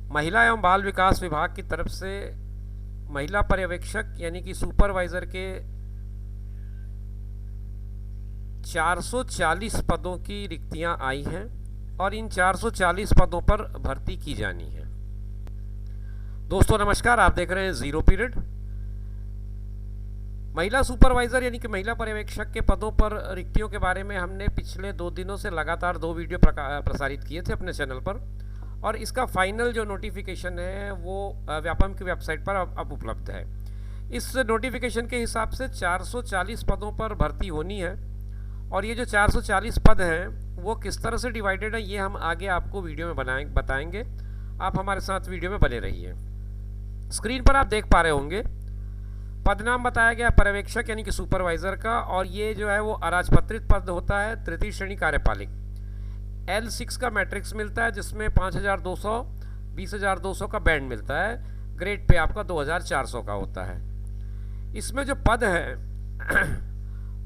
महिला एवं बाल विकास विभाग की तरफ से महिला पर्यवेक्षक यानी कि सुपरवाइज़र के 440 पदों की रिक्तियां आई हैं और इन 440 पदों पर भर्ती की जानी है। दोस्तों नमस्कार, आप देख रहे हैं ज़ीरो पीरियड। महिला सुपरवाइज़र यानी कि महिला पर्यवेक्षक के पदों पर रिक्तियों के बारे में हमने पिछले 2 दिनों से लगातार 2 वीडियो प्रसारित किए थे अपने चैनल पर, और इसका फाइनल जो नोटिफिकेशन है वो व्यापम की वेबसाइट पर अब उपलब्ध है। इस नोटिफिकेशन के हिसाब से 440 पदों पर भर्ती होनी है, और ये जो 440 पद हैं वो किस तरह से डिवाइडेड है ये हम आगे आपको वीडियो में बताएंगे। आप हमारे साथ वीडियो में बने रहिए। स्क्रीन पर आप देख पा रहे होंगे पद नाम बताया गया पर्यवेक्षक यानी कि सुपरवाइज़र का, और ये जो है वो अराजपत्रित पद होता है, तृतीय श्रेणी कार्यपालिक। L6 का मैट्रिक्स मिलता है जिसमें 5200, 20,200 का बैंड मिलता है। ग्रेड पे आपका 2400 का होता है। इसमें जो पद है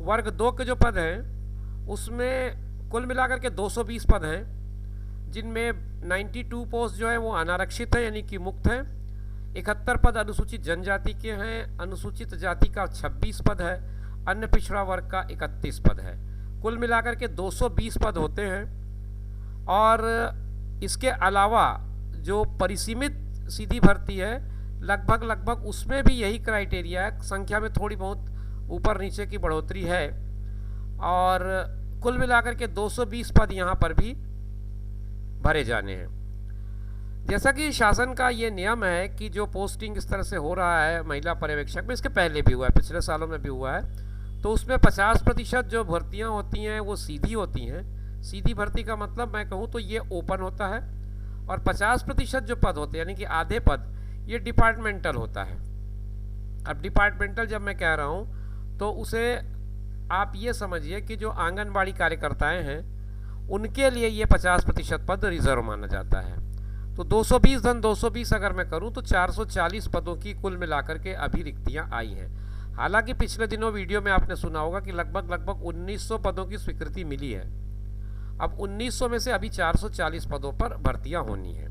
वर्ग 2 के जो पद हैं उसमें कुल मिलाकर के 220 पद हैं, जिनमें 92 पोस्ट जो है वो अनारक्षित है यानी कि मुक्त है। 71 पद अनुसूचित जनजाति के हैं, अनुसूचित जाति का 26 पद है, अन्य पिछड़ा वर्ग का 31 पद है। कुल मिलाकर के 220 पद होते हैं। और इसके अलावा जो परिसीमित सीधी भर्ती है लगभग उसमें भी यही क्राइटेरिया है, संख्या में थोड़ी बहुत ऊपर नीचे की बढ़ोतरी है, और कुल मिलाकर के 220 पद यहाँ पर भी भरे जाने हैं। जैसा कि शासन का ये नियम है कि जो पोस्टिंग इस तरह से हो रहा है महिला पर्यवेक्षक में, इसके पहले भी हुआ है, पिछले सालों में भी हुआ है, तो उसमें 50% जो भर्तियाँ होती हैं वो सीधी होती हैं। सीधी भर्ती का मतलब मैं कहूँ तो ये ओपन होता है, और 50% जो पद होते हैं यानी कि आधे पद ये डिपार्टमेंटल होता है। अब डिपार्टमेंटल जब मैं कह रहा हूँ तो उसे आप ये समझिए कि जो आंगनबाड़ी कार्यकर्ताएं हैं उनके लिए ये 50% पद रिजर्व माना जाता है। तो 220 धन 220 अगर मैं करूं तो 440 पदों की कुल मिलाकर के अभी रिक्तियां आई हैं। हालांकि पिछले दिनों वीडियो में आपने सुना होगा कि लगभग 1900 पदों की स्वीकृति मिली है। अब 1900 में से अभी 440 पदों पर भर्तियां होनी है।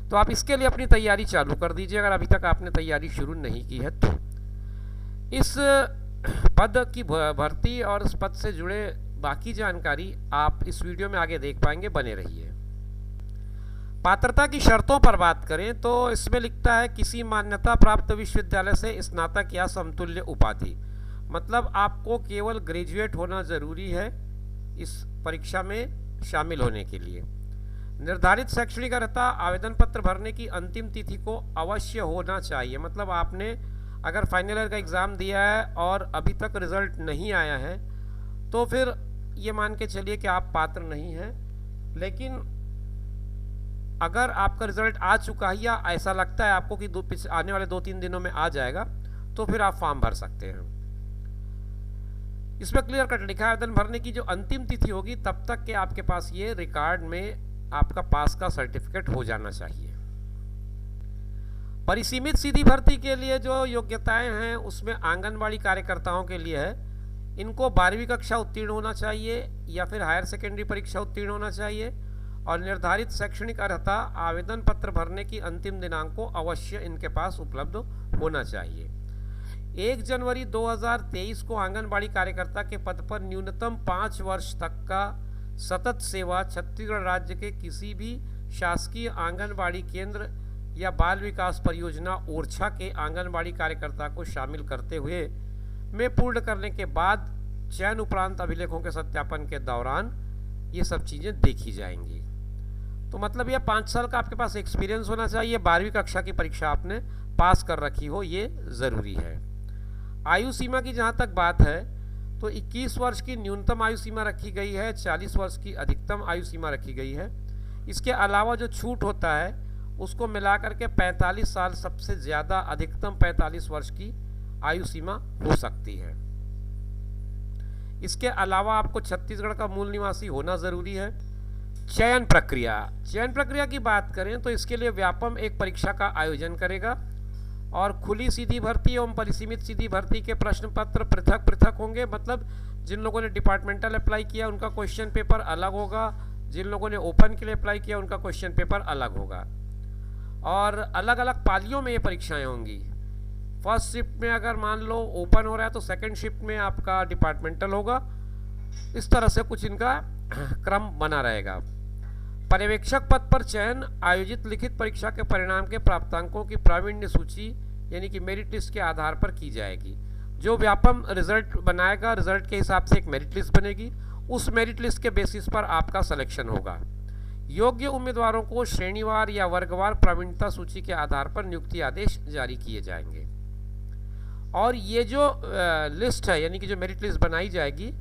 तो आप इसके लिए अपनी तैयारी चालू कर दीजिए अगर अभी तक आपने तैयारी शुरू नहीं की है तो। इस पद की भर्ती और इस पद से जुड़े बाकी जानकारी आप इस वीडियो में आगे देख पाएंगे, बने रहिए। पात्रता की शर्तों पर बात करें तो इसमें लिखता है किसी मान्यता प्राप्त विश्वविद्यालय से स्नातक या समतुल्य उपाधि, मतलब आपको केवल ग्रेजुएट होना जरूरी है इस परीक्षा में शामिल होने के लिए। निर्धारित शैक्षणिक अर्हता आवेदन पत्र भरने की अंतिम तिथि को अवश्य होना चाहिए, मतलब आपने अगर फाइनल ईयर का एग्ज़ाम दिया है और अभी तक रिजल्ट नहीं आया है तो फिर ये मान के चलिए कि आप पात्र नहीं हैं। लेकिन अगर आपका रिजल्ट आ चुका है या ऐसा लगता है आपको कि आने वाले 2-3 दिनों में आ जाएगा तो फिर आप फॉर्म भर सकते हैं। इसमें क्लियर कट लिखा है आवेदन भरने की जो अंतिम तिथि होगी तब तक के आपके पास ये रिकॉर्ड में आपका पास का सर्टिफिकेट हो जाना चाहिए। परिसीमित सीधी भर्ती के लिए जो योग्यताएं हैं उसमें आंगनबाड़ी कार्यकर्ताओं के लिए है, इनको 12वीं कक्षा उत्तीर्ण होना चाहिए या फिर हायर सेकेंडरी परीक्षा उत्तीर्ण होना चाहिए, और निर्धारित शैक्षणिक अर्हता आवेदन पत्र भरने की अंतिम दिनांक को अवश्य इनके पास उपलब्ध होना चाहिए। 1 जनवरी 2023 को आंगनबाड़ी कार्यकर्ता के पद पर न्यूनतम 5 वर्ष तक का सतत सेवा छत्तीसगढ़ राज्य के किसी भी शासकीय आंगनबाड़ी केंद्र या बाल विकास परियोजना ओरछा के आंगनबाड़ी कार्यकर्ता को शामिल करते हुए में पूर्ण करने के बाद चयन उपरांत अभिलेखों के सत्यापन के दौरान ये सब चीज़ें देखी जाएंगी। तो मतलब ये 5 साल का आपके पास एक्सपीरियंस होना चाहिए, 12वीं कक्षा की परीक्षा आपने पास कर रखी हो, ये ज़रूरी है। आयु सीमा की जहाँ तक बात है तो 21 वर्ष की न्यूनतम आयु सीमा रखी गई है, 40 वर्ष की अधिकतम आयु सीमा रखी गई है। इसके अलावा जो छूट होता है उसको मिलाकर के 45 साल सबसे ज़्यादा, अधिकतम 45 वर्ष की आयु सीमा हो सकती है। इसके अलावा आपको छत्तीसगढ़ का मूल निवासी होना ज़रूरी है। चयन प्रक्रिया की बात करें तो इसके लिए व्यापम एक परीक्षा का आयोजन करेगा, और खुली सीधी भर्ती एवं परिसीमित सीधी भर्ती के प्रश्न पत्र पृथक पृथक होंगे, मतलब जिन लोगों ने डिपार्टमेंटल अप्लाई किया उनका क्वेश्चन पेपर अलग होगा, जिन लोगों ने ओपन के लिए अप्लाई किया उनका क्वेश्चन पेपर अलग होगा। और अलग अलग पालियों में ये परीक्षाएं होंगी। फर्स्ट शिफ्ट में अगर मान लो ओपन हो रहा है तो सेकंड शिफ्ट में आपका डिपार्टमेंटल होगा। इस तरह से कुछ इनका क्रम बना रहेगा। पर्यवेक्षक पद पर चयन आयोजित लिखित परीक्षा के परिणाम के प्राप्तांकों की प्रावीण्य सूची यानी कि मेरिट लिस्ट के आधार पर की जाएगी। जो व्यापम रिजल्ट बनाएगा, रिजल्ट के हिसाब से एक मेरिट लिस्ट बनेगी। उस मेरिट लिस्ट के बेसिस पर आपका सिलेक्शन होगा। योग्य उम्मीदवारों को श्रेणीवार या वर्गवार प्रावीण्यता सूची के आधार पर नियुक्ति आदेश जारी किए जाएंगे। और ये जो लिस्ट है यानी कि जो मेरिट लिस्ट बनाई जाएगी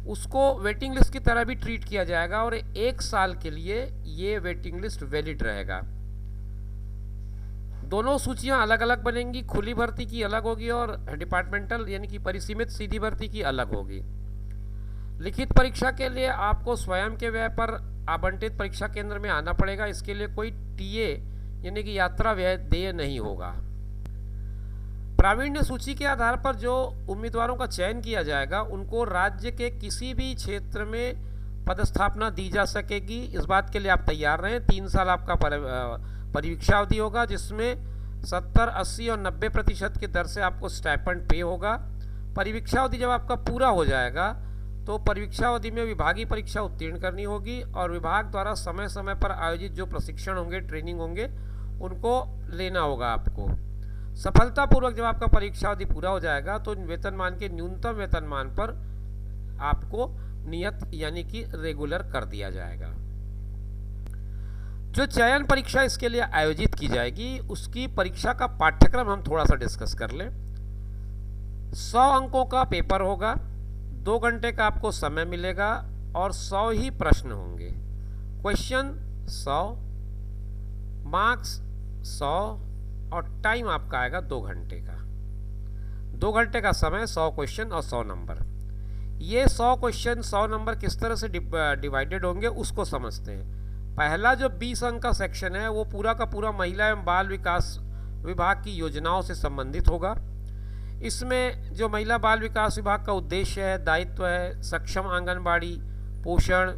उसको वेटिंग लिस्ट की तरह भी ट्रीट किया जाएगा और 1 साल के लिए ये वेटिंग लिस्ट वैलिड रहेगा। दोनों सूचियां अलग अलग बनेंगी, खुली भर्ती की अलग होगी और डिपार्टमेंटल यानी कि परिसीमित सीधी भर्ती की अलग होगी। लिखित परीक्षा के लिए आपको स्वयं के व्यय पर आवंटित परीक्षा केंद्र में आना पड़ेगा। इसके लिए कोई टीए यानी कि यात्रा व्यय देय नहीं होगा। प्रावीण्य सूची के आधार पर जो उम्मीदवारों का चयन किया जाएगा उनको राज्य के किसी भी क्षेत्र में पदस्थापना दी जा सकेगी। इस बात के लिए आप तैयार रहें। 3 साल आपका परीक्षा अवधि होगा जिसमें 70, 80 और 90% की दर से आपको स्टाइपेंड पे होगा। परीक्षा अवधि जब आपका पूरा हो जाएगा तो परीक्षा अवधि में विभागीय परीक्षा उत्तीर्ण करनी होगी और विभाग द्वारा समय समय पर आयोजित जो प्रशिक्षण होंगे, ट्रेनिंग होंगे, उनको लेना होगा आपको। सफलतापूर्वक जब आपका परीक्षा अवधि पूरा हो जाएगा तो वेतनमान के न्यूनतम वेतनमान पर आपको नियत यानी कि रेगुलर कर दिया जाएगा। जो चयन परीक्षा इसके लिए आयोजित की जाएगी उसकी परीक्षा का पाठ्यक्रम हम थोड़ा सा डिस्कस कर लें। 100 अंकों का पेपर होगा, 2 घंटे का आपको समय मिलेगा और 100 ही प्रश्न होंगे। क्वेश्चन 100, मार्क्स 100 और टाइम आपका आएगा 2 घंटे का। 2 घंटे का समय, 100 क्वेश्चन और 100 नंबर। ये 100 क्वेश्चन 100 नंबर किस तरह से डिवाइडेड होंगे उसको समझते हैं। पहला जो 20 अंक का सेक्शन है वो पूरा का पूरा महिला एवं बाल विकास विभाग की योजनाओं से संबंधित होगा। इसमें जो महिला बाल विकास विभाग का उद्देश्य है, दायित्व है, सक्षम आंगनबाड़ी, पोषण,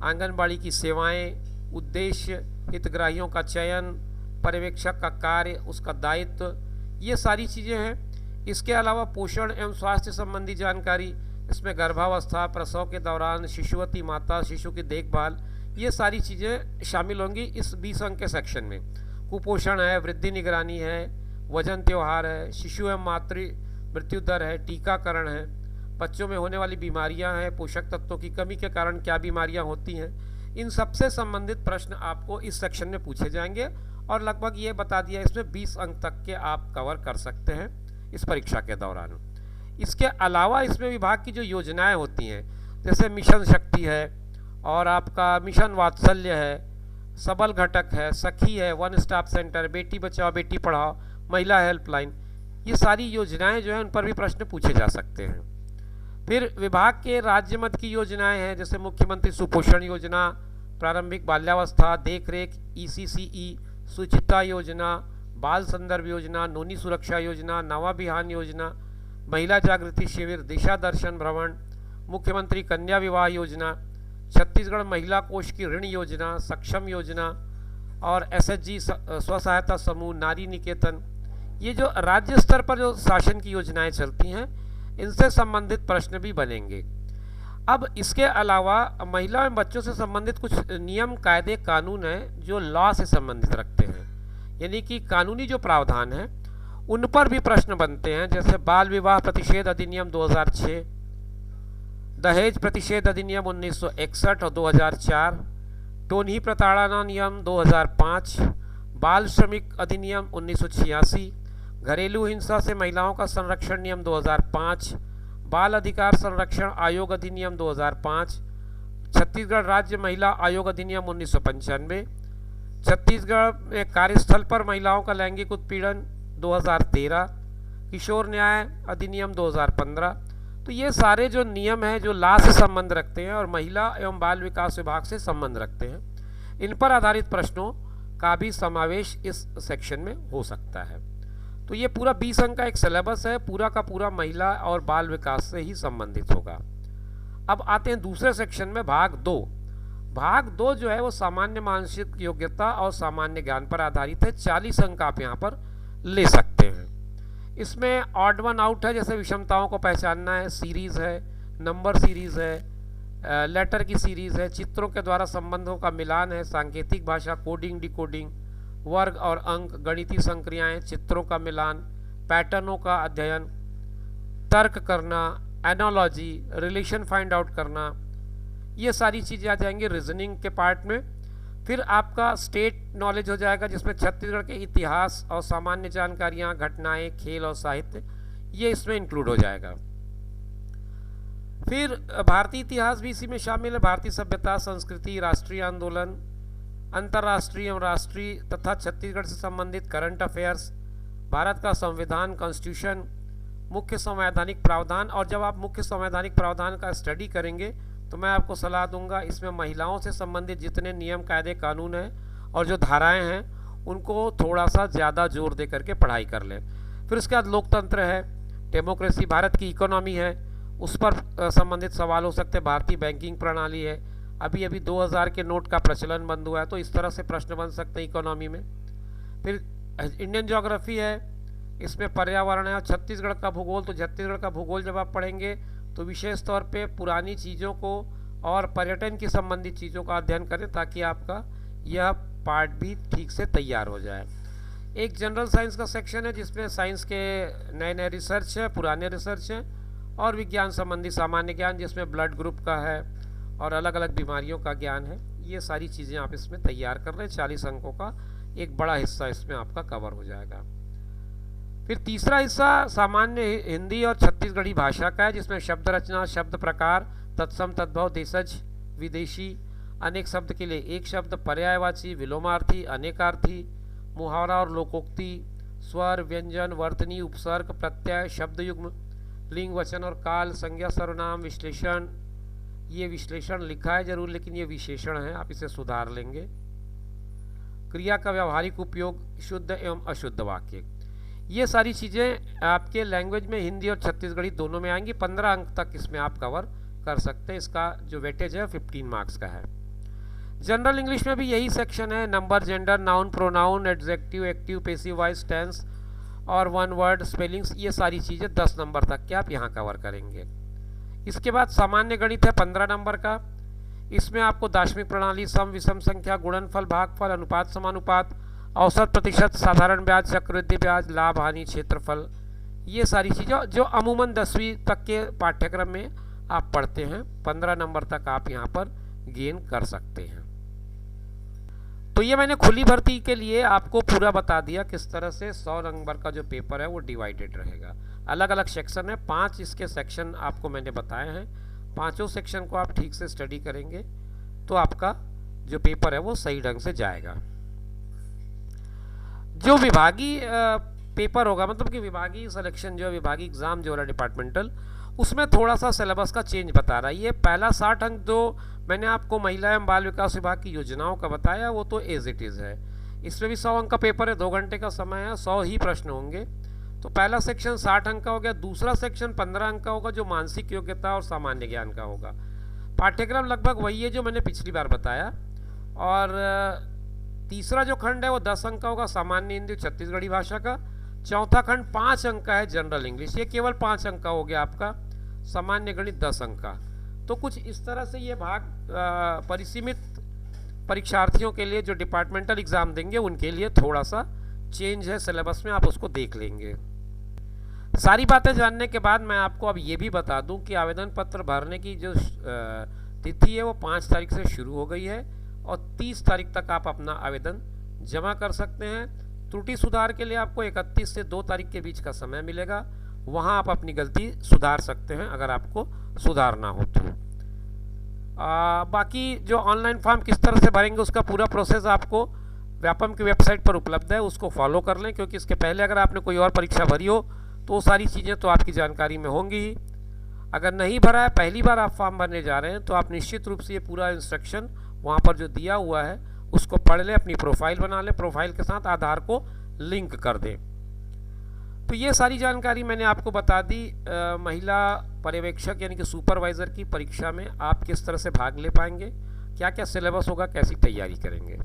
आंगनबाड़ी की सेवाएं, उद्देश्य, हितग्राहियों का चयन, पर्यवेक्षक का कार्य, उसका दायित्व, ये सारी चीज़ें हैं। इसके अलावा पोषण एवं स्वास्थ्य संबंधी जानकारी, इसमें गर्भावस्था, प्रसव के दौरान शिशुवती माता, शिशु की देखभाल, ये सारी चीज़ें शामिल होंगी इस 20 अंक के सेक्शन में। कुपोषण है, वृद्धि निगरानी है, वजन त्योहार है, शिशु एवं मातृ मृत्यु दर है, टीकाकरण है, बच्चों में होने वाली बीमारियां हैं, पोषक तत्वों की कमी के कारण क्या बीमारियां होती हैं, इन सबसे संबंधित प्रश्न आपको इस सेक्शन में पूछे जाएंगे और लगभग ये बता दिया इसमें 20 अंक तक के आप कवर कर सकते हैं इस परीक्षा के दौरान। इसके अलावा इसमें विभाग की जो योजनाएं होती हैं जैसे मिशन शक्ति है और आपका मिशन वात्सल्य है, सबल घटक है, सखी है, one stop centre, Beti Bachao Beti Padhao, महिला हेल्पलाइन, ये सारी योजनाएं जो हैं उन पर भी प्रश्न पूछे जा सकते हैं। फिर विभाग के राज्य मद की योजनाएं हैं जैसे मुख्यमंत्री सुपोषण योजना, प्रारंभिक बाल्यावस्था देखरेख, ECCE, सुचिता योजना, बाल संदर्भ योजना, नोनी सुरक्षा योजना, नवा बिहान योजना, महिला जागृति शिविर, दिशा दर्शन भ्रमण, मुख्यमंत्री कन्या विवाह योजना, छत्तीसगढ़ महिला कोष की ऋण योजना, सक्षम योजना और SHG स्व सहायता समूह, नारी निकेतन, ये जो राज्य स्तर पर जो शासन की योजनाएं चलती हैं इनसे संबंधित प्रश्न भी बनेंगे। अब इसके अलावा महिला एवं बच्चों से संबंधित कुछ नियम, कायदे, कानून हैं जो लॉ से संबंधित रखते हैं, यानी कि कानूनी जो प्रावधान हैं उन पर भी प्रश्न बनते हैं। जैसे बाल विवाह प्रतिषेध अधिनियम 2006, दहेज प्रतिषेध अधिनियम 1961 और 2004, टोनही प्रताड़ना नियम 2005, बाल श्रमिक अधिनियम 1986, घरेलू हिंसा से महिलाओं का संरक्षण नियम 2005, बाल अधिकार संरक्षण आयोग अधिनियम 2005, छत्तीसगढ़ राज्य महिला आयोग अधिनियम 1995, छत्तीसगढ़ में कार्यस्थल पर महिलाओं का लैंगिक उत्पीड़न 2013, किशोर न्याय अधिनियम 2015। तो ये सारे जो नियम हैं जो लॉ से संबंध रखते हैं और महिला एवं बाल विकास विभाग से संबंध रखते हैं, इन पर आधारित प्रश्नों का भी समावेश इस सेक्शन में हो सकता है। तो ये पूरा 20 अंक का एक सिलेबस है, पूरा का पूरा महिला और बाल विकास से ही संबंधित होगा। अब आते हैं दूसरे सेक्शन में, भाग 2। भाग 2 जो है वो सामान्य मानसिक योग्यता और सामान्य ज्ञान पर आधारित है। 40 अंक आप यहाँ पर ले सकते हैं। इसमें ऑड वन आउट है, जैसे विषमताओं को पहचानना है, सीरीज़ है, नंबर सीरीज़ है, लेटर की सीरीज़ है, चित्रों के द्वारा संबंधों का मिलान है, सांकेतिक भाषा, कोडिंग, डिकोडिंग, वर्ग और अंक, गणितीय संक्रियाएं, चित्रों का मिलान, पैटर्नों का अध्ययन, तर्क करना, एनालॉजी, रिलेशन फाइंड आउट करना, ये सारी चीज़ें आ जाएंगी रीजनिंग के पार्ट में। फिर आपका स्टेट नॉलेज हो जाएगा, जिसमें छत्तीसगढ़ के इतिहास और सामान्य जानकारियाँ, घटनाएं, खेल और साहित्य, ये इसमें इंक्लूड हो जाएगा। फिर भारतीय इतिहास भी इसी में शामिल है। भारतीय सभ्यता, संस्कृति, राष्ट्रीय आंदोलन, अंतर्राष्ट्रीय एवं राष्ट्रीय तथा छत्तीसगढ़ से संबंधित करंट अफेयर्स, भारत का संविधान, कॉन्स्टिट्यूशन, मुख्य संवैधानिक प्रावधान। और जब आप मुख्य संवैधानिक प्रावधान का स्टडी करेंगे तो मैं आपको सलाह दूंगा इसमें महिलाओं से संबंधित जितने नियम, कायदे, कानून हैं और जो धाराएं हैं उनको थोड़ा सा ज़्यादा जोर दे करके पढ़ाई कर लें। फिर उसके बाद लोकतंत्र है, डेमोक्रेसी, भारत की इकोनॉमी है, उस पर संबंधित सवाल हो सकते हैं, भारतीय बैंकिंग प्रणाली है, अभी अभी 2000 के नोट का प्रचलन बंद हुआ है तो इस तरह से प्रश्न बन सकते हैं इकोनॉमी में। फिर इंडियन ज्योग्राफी है, इसमें पर्यावरण है, और छत्तीसगढ़ का भूगोल। तो छत्तीसगढ़ का भूगोल जब आप पढ़ेंगे तो विशेष तौर पे पुरानी चीज़ों को और पर्यटन की संबंधित चीज़ों का अध्ययन करें ताकि आपका यह पार्ट भी ठीक से तैयार हो जाए। एक जनरल साइंस का सेक्शन है जिसमें साइंस के नए नए रिसर्च है, पुराने रिसर्च हैं, और विज्ञान संबंधी सामान्य ज्ञान जिसमें ब्लड ग्रुप का है और अलग अलग बीमारियों का ज्ञान है। ये सारी चीज़ें आप इसमें तैयार कर रहे हैं। 40 अंकों का एक बड़ा हिस्सा इसमें आपका कवर हो जाएगा। फिर तीसरा हिस्सा सामान्य हिंदी और छत्तीसगढ़ी भाषा का है, जिसमें शब्द रचना, शब्द प्रकार, तत्सम, तद्भव, देशज, विदेशी, अनेक शब्द के लिए एक शब्द, पर्यायवाची, विलोमार्थी, अनेकार्थी, मुहावरा और लोकोक्ति, स्वर, व्यंजन, वर्तनी, उपसर्ग, प्रत्यय, शब्द युग्म, लिंग, वचन और काल, संज्ञा, सर्वनाम, विश्लेषण। ये विश्लेषण लिखा है जरूर लेकिन ये विशेषण है, आप इसे सुधार लेंगे। क्रिया का व्यावहारिक उपयोग, शुद्ध एवं अशुद्ध वाक्य, ये सारी चीज़ें आपके लैंग्वेज में हिंदी और छत्तीसगढ़ी दोनों में आएंगी। 15 अंक तक इसमें आप कवर कर सकते हैं। इसका जो वेटेज है 15 मार्क्स का है। जनरल इंग्लिश में भी यही सेक्शन है, number, gender, noun, pronoun, adjective, active, passive voice, tense और वन वर्ड स्पेलिंग्स, ये सारी चीज़ें 10 नंबर तक के आप यहाँ कवर करेंगे। इसके बाद सामान्य गणित है 15 नंबर का। इसमें आपको दार्शनिक प्रणाली, सम, विषम संख्या, गुणनफल, भागफल, अनुपात, समानुपात, औसत, प्रतिशत, साधारण ब्याज, चक्रवृद्धि ब्याज, लाभ, हानि, क्षेत्रफल, ये सारी चीज़ें जो अमूमन 10वीं तक के पाठ्यक्रम में आप पढ़ते हैं, 15 नंबर तक आप यहाँ पर गेन कर सकते हैं। तो ये मैंने खुली भर्ती के लिए आपको पूरा बता दिया किस तरह से 100 नंबर का जो पेपर है वो डिवाइडेड रहेगा। अलग अलग सेक्शन है, 5 इसके सेक्शन आपको मैंने बताए हैं। पांचों सेक्शन को आप ठीक से स्टडी करेंगे तो आपका जो पेपर है वो सही ढंग से जाएगा। जो विभागीय पेपर होगा, मतलब कि विभागीय सिलेक्शन जो है, विभागीय एग्ज़ाम जो है डिपार्टमेंटल, उसमें थोड़ा सा सिलेबस का चेंज बता रहा है। ये पहला 60 अंक जो मैंने आपको महिला एवं बाल विकास विभाग की योजनाओं का बताया वो तो एज इट इज़ है। इसमें भी 100 अंक का पेपर है, 2 घंटे का समय है, 100 ही प्रश्न होंगे। तो पहला सेक्शन 60 अंक का हो गया। दूसरा सेक्शन 15 अंक का होगा जो मानसिक योग्यता और सामान्य ज्ञान का होगा। पाठ्यक्रम लगभग वही है जो मैंने पिछली बार बताया। और तीसरा जो खंड है वो 10 अंक का होगा, सामान्य हिंदी छत्तीसगढ़ी भाषा का। चौथा खंड 5 अंक का है, जनरल इंग्लिश, ये केवल 5 अंक का हो गया आपका। सामान्य गणित 10 अंक का। तो कुछ इस तरह से ये भाग परिसीमित परीक्षार्थियों के लिए जो डिपार्टमेंटल एग्ज़ाम देंगे उनके लिए थोड़ा सा चेंज है सिलेबस में, आप उसको देख लेंगे। सारी बातें जानने के बाद मैं आपको अब ये भी बता दूं कि आवेदन पत्र भरने की जो तिथि है वो 5 तारीख से शुरू हो गई है और 30 तारीख तक आप अपना आवेदन जमा कर सकते हैं। त्रुटि सुधार के लिए आपको 31 से 2 तारीख के बीच का समय मिलेगा, वहाँ आप अपनी गलती सुधार सकते हैं अगर आपको सुधारना हो तो। बाकी जो ऑनलाइन फॉर्म किस तरह से भरेंगे उसका पूरा प्रोसेस आपको व्यापम की वेबसाइट पर उपलब्ध है, उसको फॉलो कर लें, क्योंकि इसके पहले अगर आपने कोई और परीक्षा भरी हो तो वो सारी चीज़ें तो आपकी जानकारी में होंगी ही। अगर नहीं भरा है, पहली बार आप फॉर्म भरने जा रहे हैं, तो आप निश्चित रूप से ये पूरा इंस्ट्रक्शन वहाँ पर जो दिया हुआ है उसको पढ़ लें, अपनी प्रोफाइल बना लें, प्रोफाइल के साथ आधार को लिंक कर दें। तो ये सारी जानकारी मैंने आपको बता दी। महिला पर्यवेक्षक यानी कि सुपरवाइज़र की परीक्षा में आप किस तरह से भाग ले पाएंगे, क्या क्या सिलेबस होगा, कैसी तैयारी करेंगे।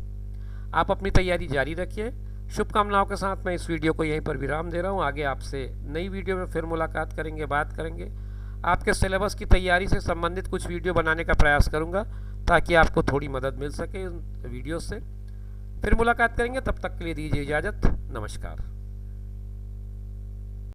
आप अपनी तैयारी जारी रखिए। शुभकामनाओं के साथ मैं इस वीडियो को यहीं पर विराम दे रहा हूँ। आगे आपसे नई वीडियो में फिर मुलाकात करेंगे, बात करेंगे। आपके सिलेबस की तैयारी से संबंधित कुछ वीडियो बनाने का प्रयास करूँगा ताकि आपको थोड़ी मदद मिल सके उन वीडियो से। फिर मुलाकात करेंगे, तब तक के लिए दीजिए इजाज़त। नमस्कार।